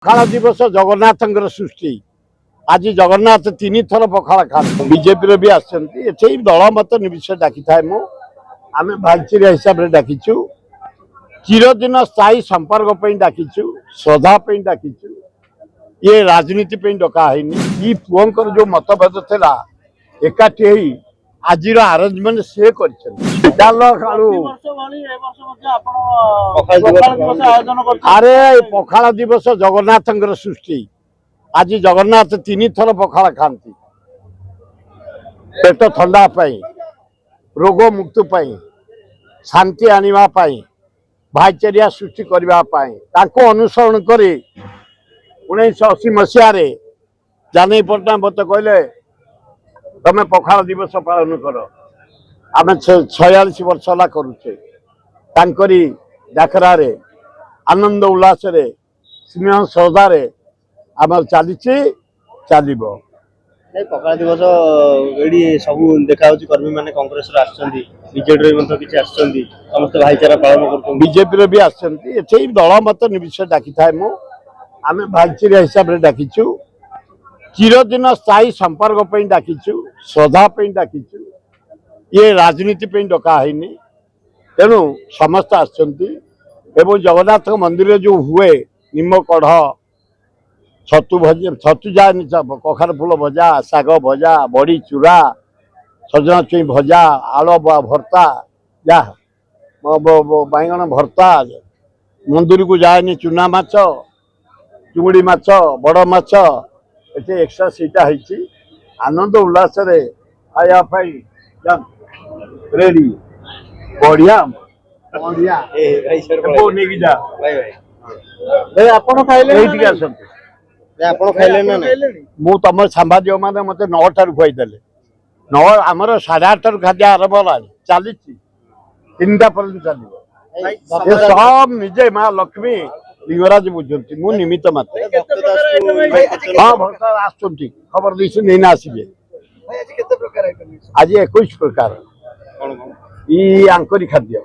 पखाड़ दिवस जगन्नाथ सृष्टि आज जगन्नाथ तीन थर पखाड़ खाते बीजेपी भी आसछन्ति दल मत निर्विशेष डाकी थाए मु आम भाईचारा हिसाब से डाकिचु चिरदिन स्थायी संपर्क डाकिचु श्रद्धा डाकिचु ये राजनीति डकाहीनी ये पुओंकर जो मतभेद था एकाठी आज आरेंजमेंट से अरे पखाड़ दिवस जगन्नाथ सृष्टि आज जगन्नाथ तीन थर पखाड़ खाती पेट ठंडा रोग मुक्ति शांति आनिबा भाईचारा सृष्टि करने अनुसरण कर 1980 मसीह जानी पट्टनायक मत कहले तमें पखाड़ दिवस पालन कर आम 46 वर्ष है करुचे डाकरार आनंद उल्लास स्नेह श्रद्धा आम चली चलो पखाड़ दिवस ये सब देखा कर्मी मैंने कांग्रेस बीजेडी समस्त भाईचारा पालन कर बीजेपी भी आसछन्ति दल मत निर्विशेष डाकी थाए मु आम भाईचारा हिसाब से डाकिचु चिरदिन स्थायी संपर्क डाकिचु श्रद्धा डाकिचु ये राजनीति डकाहीनी तेणु समस्त आसछन्ति एवं जगन्नाथ मंदिर जो हुए निम कढ़ छतु भजा छतु जाए कखार फूल भजा शाग भजा बड़ी चूरा सजना छुई भजा आल भर्ता जा बैगण भर्ता मंदिर को जाए चूना माछ चुंगड़ी माछ बड़ माछ ये एक्स्ट्रा सीटा आनंद उल्लास खायापाई रेडी बढ़िया बढ़िया मु तुम सांबादिक मैंने मत 9 टारू खुआईदे 9 आमर 8:30 खाद्य आरंभ है चली 3टा पर्यटन चलो सब निजे माँ लक्ष्मी लिंगराज बुझे मु निमित्त मात्र हाँ भक्त आसुँच खबर दी नहीं आसबे आज 21 प्रकार ये आंकरी खाद्य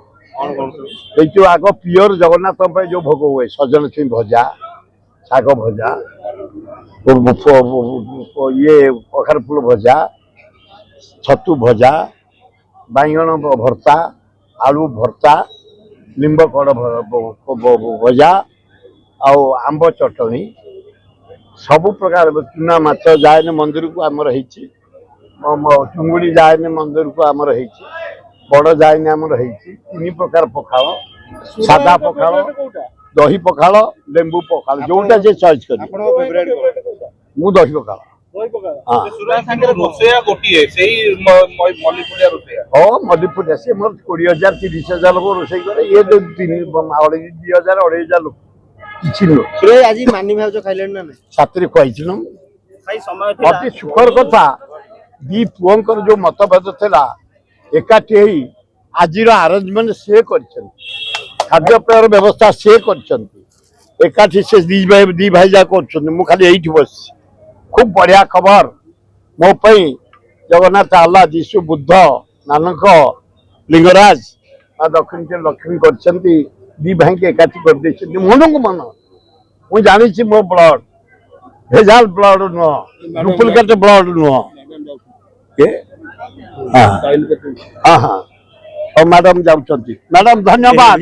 जो आग प्योर जगन्नाथ जो भोग हुए सजन छुई भजा शाग भजा ये कखार फूल भजा छतु भजा बैगण भर्ता आलू भर्ता लिंब कड़ भजा आंब चटनी सबु प्रकार चूना माछ जाए मंदिर को आमर चुंगुड़ी जाए मंदिर को आमर बड़ जाए आमर 3 प्रकार पखाड़ सादा पखाड़ दही पखाड़ लेंबू पखाड़ जोटा जे चॉइस कर मु दही पखाड़ मधुपुरिया सी मोर 20,000 30,000 लोग रोसे करे ये 2,000 2,500 लोग किसी नुह आज मानी भाज खाइले ना सातरी खुआई अति सुखर कथा दी पुओंकर जो मतभेद था एकाठी आज आरेंजमेंट से खाद्य पेयर व्यवस्था से एकाठी से दी भाई जा खाली यही बस खूब बढ़िया खबर मो जगन्नाथ आल्ला जीशु बुद्ध नानक लिंगराज दक्षिण के लक्ष्मी कर दी भाई के एकाठी कर मन को मन मुझे जानी मो ब्लड भेजाल ब्लड नुह डुप्लिकेट ब्लड नुह हाँ हाँ मैडम जाऊँ मैडम धन्यवाद।